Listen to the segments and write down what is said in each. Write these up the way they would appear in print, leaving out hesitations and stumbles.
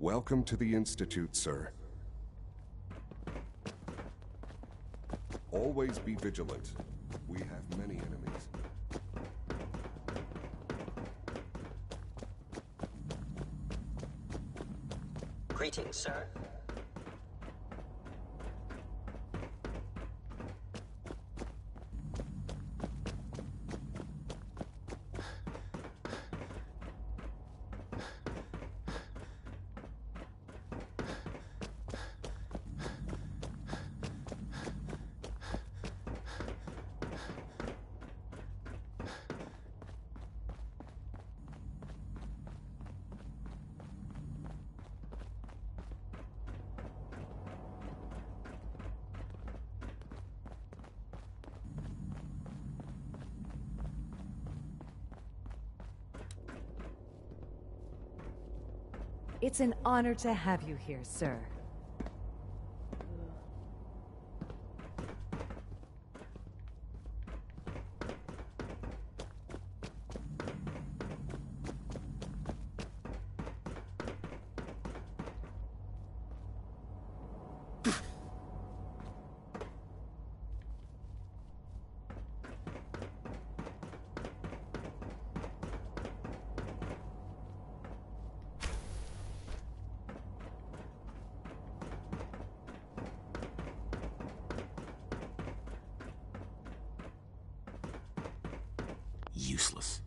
Welcome to the Institute, sir. Always be vigilant. We have many enemies. Greetings, sir. It's an honor to have you here, sir. Useless.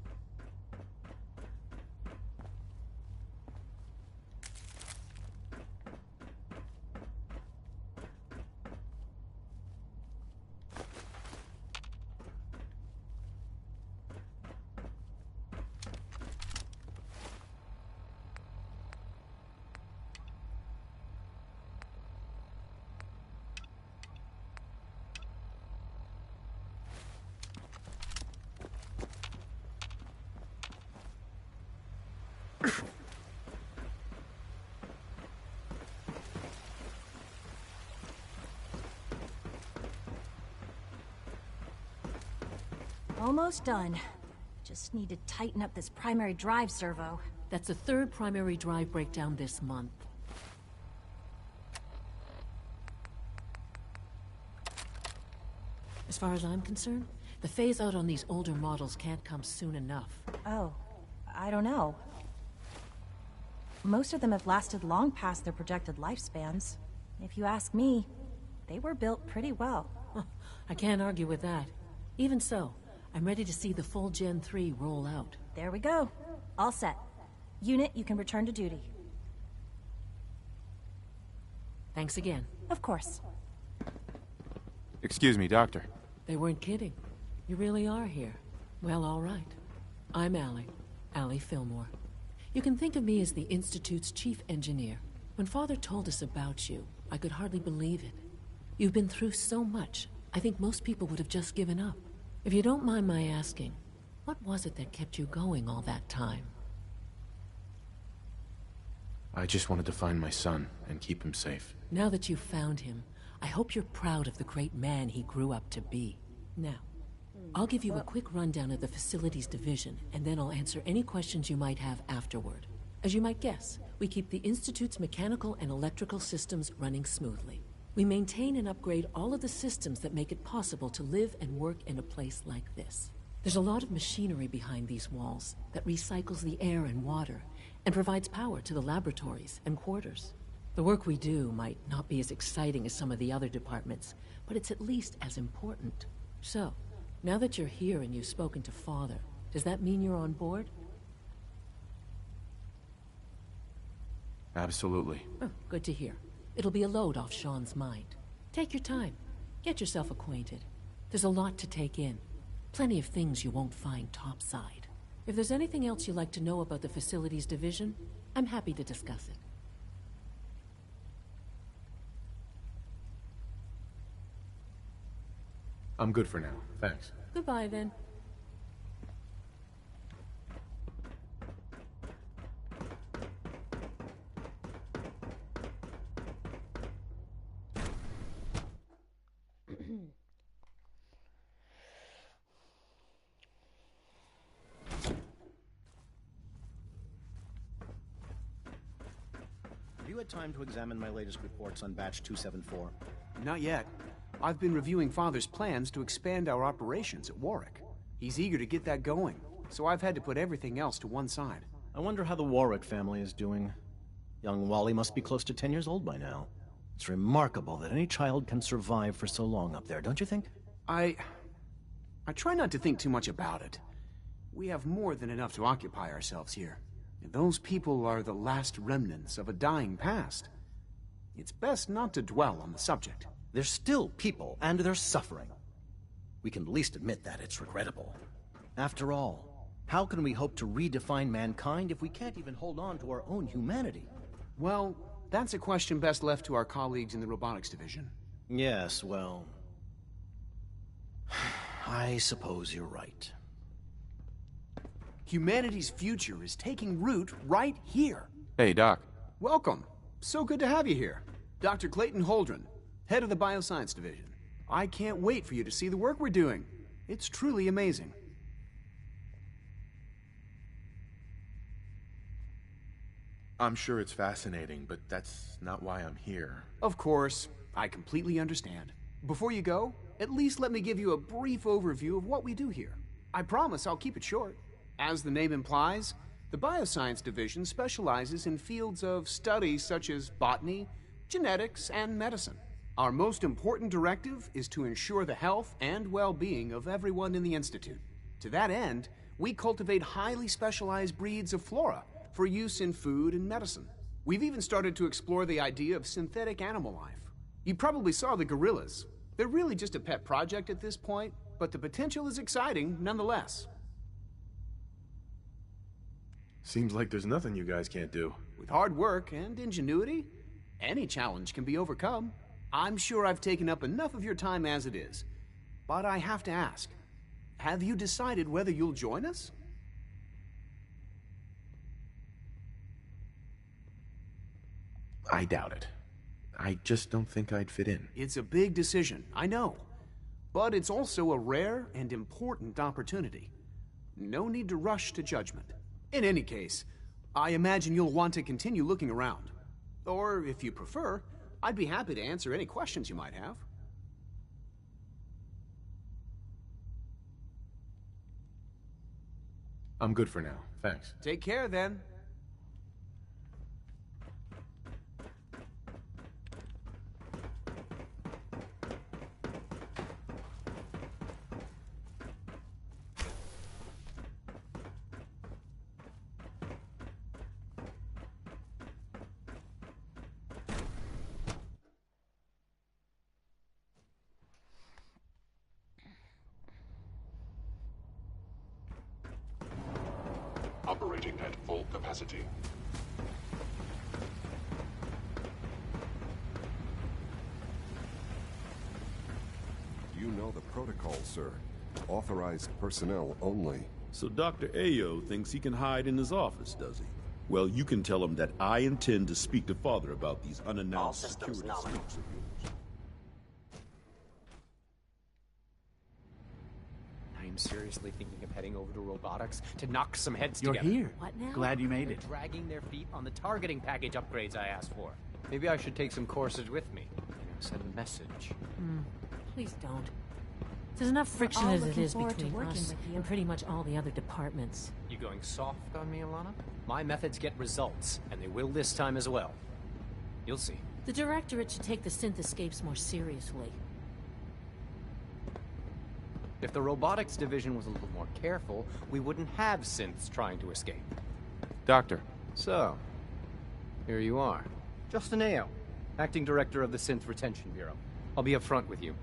Almost done. Just need to tighten up this primary drive servo. That's the third primary drive breakdown this month. As far as I'm concerned, the phase-out on these older models can't come soon enough. Oh, I don't know. Most of them have lasted long past their projected lifespans. If you ask me, they were built pretty well. I can't argue with that. Even so, I'm ready to see the full Gen 3 roll out. There we go. All set. Unit, you can return to duty. Thanks again. Of course. Excuse me, Doctor. They weren't kidding. You really are here. Well, all right. I'm Allie Fillmore. You can think of me as the Institute's chief engineer. When Father told us about you, I could hardly believe it. You've been through so much, I think most people would have just given up. If you don't mind my asking, what was it that kept you going all that time? I just wanted to find my son and keep him safe. Now that you've found him, I hope you're proud of the great man he grew up to be. Now, I'll give you a quick rundown of the Facilities Division, and then I'll answer any questions you might have afterward. As you might guess, we keep the Institute's mechanical and electrical systems running smoothly. We maintain and upgrade all of the systems that make it possible to live and work in a place like this. There's a lot of machinery behind these walls that recycles the air and water and provides power to the laboratories and quarters. The work we do might not be as exciting as some of the other departments, but it's at least as important. So, now that you're here and you've spoken to Father, does that mean you're on board? Absolutely. Oh, good to hear. It'll be a load off Sean's mind. Take your time. Get yourself acquainted. There's a lot to take in. Plenty of things you won't find topside. If there's anything else you'd like to know about the Facilities Division, I'm happy to discuss it. I'm good for now. Thanks. Goodbye, then. you had time to examine my latest reports on Batch 274? Not yet. I've been reviewing Father's plans to expand our operations at Warwick. He's eager to get that going, so I've had to put everything else to one side. I wonder how the Warwick family is doing. Young Wally must be close to 10 years old by now. It's remarkable that any child can survive for so long up there, don't you think? I try not to think too much about it. We have more than enough to occupy ourselves here. And those people are the last remnants of a dying past. It's best not to dwell on the subject. They're still people, and they're suffering. We can at least admit that it's regrettable. After all, how can we hope to redefine mankind if we can't even hold on to our own humanity? Well, that's a question best left to our colleagues in the robotics division. Yes, well... I suppose you're right. Humanity's future is taking root right here. Hey, Doc. Welcome. So good to have you here. Dr. Clayton Holdren, head of the Bioscience Division. I can't wait for you to see the work we're doing. It's truly amazing. I'm sure it's fascinating, but that's not why I'm here. Of course, I completely understand. Before you go, at least let me give you a brief overview of what we do here. I promise I'll keep it short. As the name implies, the Bioscience Division specializes in fields of study such as botany, genetics, and medicine. Our most important directive is to ensure the health and well-being of everyone in the Institute. To that end, we cultivate highly specialized breeds of flora for use in food and medicine. We've even started to explore the idea of synthetic animal life. You probably saw the gorillas. They're really just a pet project at this point, but the potential is exciting nonetheless. Seems like there's nothing you guys can't do. With hard work and ingenuity, any challenge can be overcome. I'm sure I've taken up enough of your time as it is. But I have to ask, have you decided whether you'll join us? I doubt it. I just don't think I'd fit in. It's a big decision, I know. But it's also a rare and important opportunity. No need to rush to judgment. In any case, I imagine you'll want to continue looking around. Or, if you prefer, I'd be happy to answer any questions you might have. I'm good for now, thanks. Take care, then. Operating at full capacity. You know the protocol, sir. Authorized personnel only. So Dr. Ayo thinks he can hide in his office, does he? Well, you can tell him that I intend to speak to Father about these unannounced security sneaks of yours. I'm seriously thinking of heading over to robotics to knock some heads You're together. here. What now? Glad you made it. They're dragging their feet on the targeting package upgrades I asked for. Maybe I should take some courses with me. Send a message. Please don't. There's enough friction all as it looking is forward to between working us with you. and pretty much all the other departments. You going soft on me, Alana? My methods get results, and they will this time as well. You'll see. The Directorate should take the synth escapes more seriously. If the robotics division was a little more careful, we wouldn't have synths trying to escape. Doctor. So, here you are. Justin Ayo, Acting Director of the Synth Retention Bureau. I'll be upfront with you.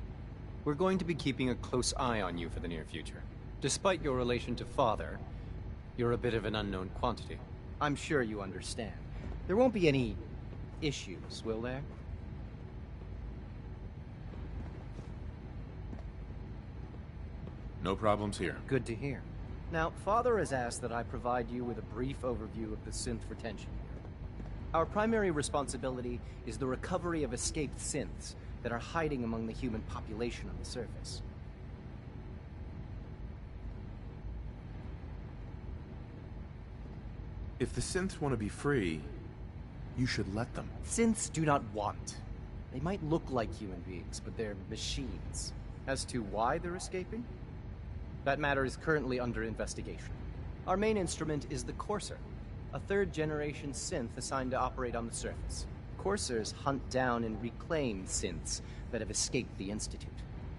We're going to be keeping a close eye on you for the near future. Despite your relation to Father, you're a bit of an unknown quantity. I'm sure you understand. There won't be any issues, will there? No problems here. Good to hear. Now, Father has asked that I provide you with a brief overview of the Synth Retention Bureau. Our primary responsibility is the recovery of escaped synths that are hiding among the human population on the surface. If the synths want to be free, You should let them. Synths do not want. They might look like human beings, but they're machines. As to why they're escaping? That matter is currently under investigation. Our main instrument is the Courser, a third-generation synth assigned to operate on the surface. Coursers hunt down and reclaim synths that have escaped the Institute.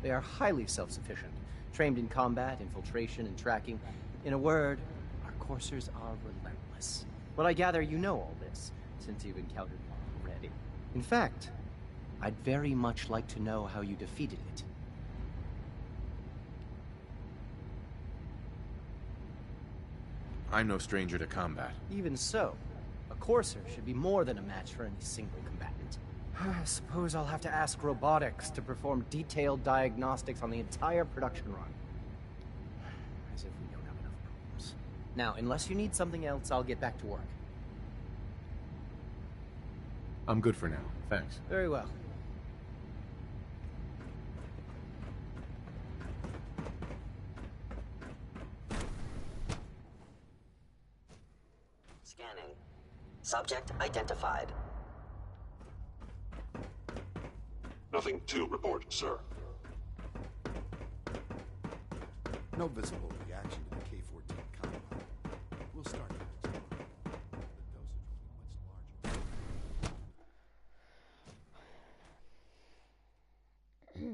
They are highly self-sufficient, trained in combat, infiltration, and tracking. In a word, our Coursers are relentless. Well, I gather you know all this, since you've encountered one already. In fact, I'd very much like to know how you defeated it. I'm no stranger to combat. Even so, a Courser should be more than a match for any single combatant. I suppose I'll have to ask robotics to perform detailed diagnostics on the entire production run. As if we don't have enough problems. Now, unless you need something else, I'll get back to work. I'm good for now, thanks. Very well. Scanning. Subject identified. Nothing to report, sir. No visible reaction to the K-14 compound. We'll start next tomorrow. The dosage will be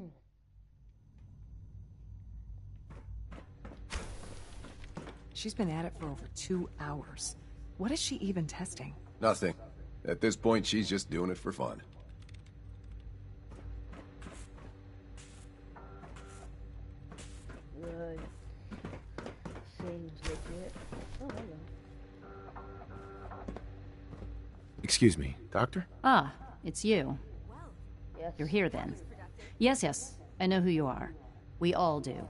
much larger. She's been at it for over 2 hours. What is she even testing? Nothing. At this point, she's just doing it for fun. Right. Seems legit. Oh, hello. Excuse me, Doctor? Ah, it's you. Yes. You're here then. Yes, I know who you are. We all do.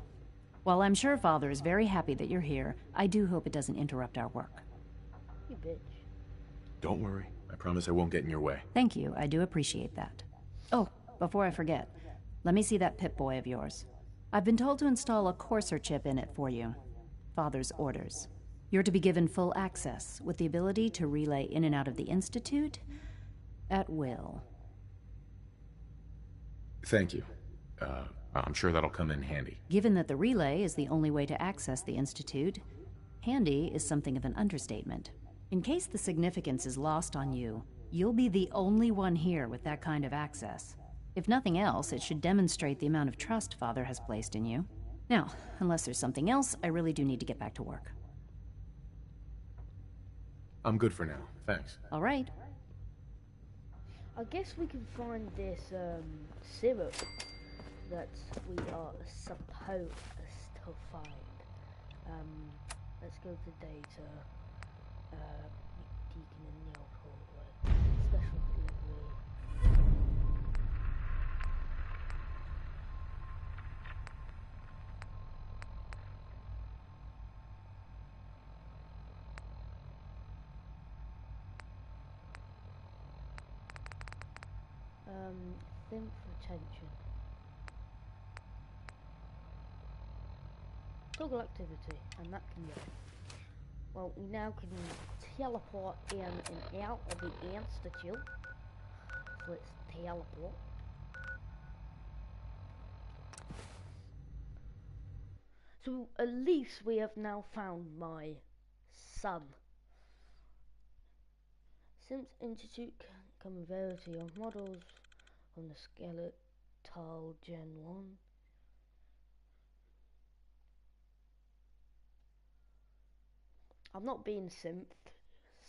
While I'm sure Father is very happy that you're here, I do hope it doesn't interrupt our work. You bitch. Don't worry. I promise I won't get in your way. Thank you, I do appreciate that. Oh, before I forget, let me see that Pip-Boy of yours. I've been told to install a Courser chip in it for you. Father's orders. You're to be given full access, with the ability to relay in and out of the Institute at will. Thank you. I'm sure that'll come in handy. Given that the relay is the only way to access the Institute, handy is something of an understatement. In case the significance is lost on you, you'll be the only one here with that kind of access. If nothing else, it should demonstrate the amount of trust Father has placed in you. Now, unless there's something else, I really do need to get back to work. I'm good for now, thanks. All right. I guess we can find this syrup that we are supposed to find. Let's go to data. Deacon and Neil Hallway. Special delivery. Synth retention. Toggle activity, and that can go. Well, we now can teleport in and out of the Institute. So let's teleport. So at least we have now found my son. Since Institute come a variety of models from the Skeletal Gen 1. I'm not being synthed,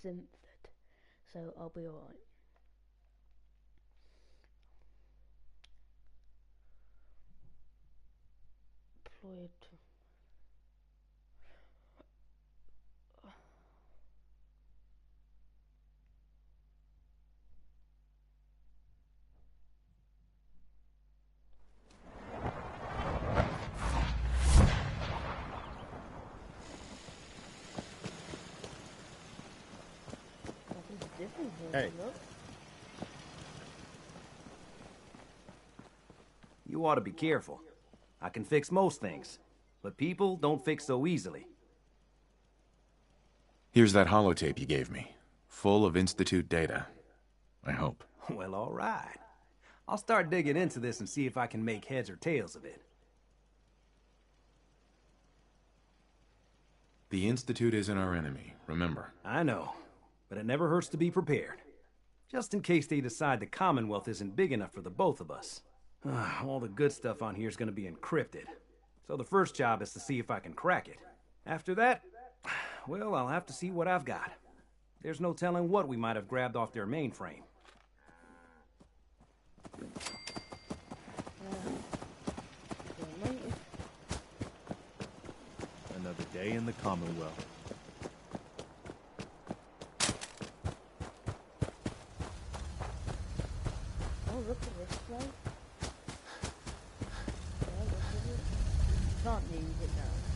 so I'll be alright. Deployed. Hey. You ought to be careful. I can fix most things, but people don't fix so easily. Here's that holotape you gave me, full of Institute data. I hope. Well, all right. I'll start digging into this and see if I can make heads or tails of it. The Institute isn't our enemy, remember. I know, but it never hurts to be prepared. Just in case they decide the Commonwealth isn't big enough for the both of us. All the good stuff on here is going to be encrypted. So the first job is to see if I can crack it. After that, well, I'll have to see what I've got. There's no telling what we might have grabbed off their mainframe. Another day in the Commonwealth. Oh, look at this place. Yeah, look at it. You can't use it now.